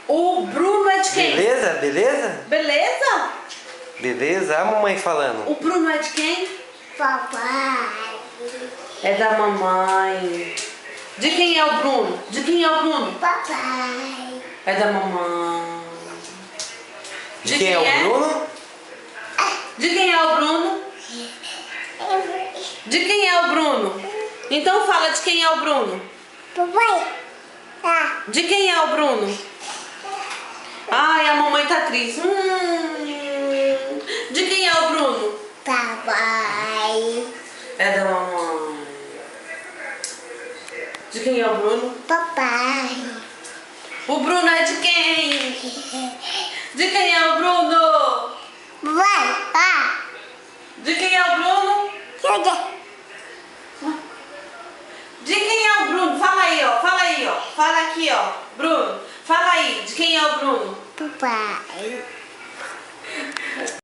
O Bruno é de quem? Beleza? Beleza? Beleza? Beleza? A mamãe falando. O Bruno é de quem? Papai. É da mamãe. De quem é o Bruno? De quem é o Bruno? Papai. É da mamãe. De quem é o Bruno? De quem é o Bruno? De quem é o Bruno? Então fala de quem é o Bruno. Papai. Tá. De quem é o Bruno? Ai, a mamãe tá triste. De quem é o Bruno? Papai. É da mamãe. De quem é o Bruno? Papai. O Bruno é de quem? De quem é o Bruno? Papai. Ah. De quem é o Bruno? Chega. De quem é o Bruno? Fala aí, ó. Fala aí, ó. Fala aqui, ó. Bruno, fala aí. De quem é o Bruno? Papai.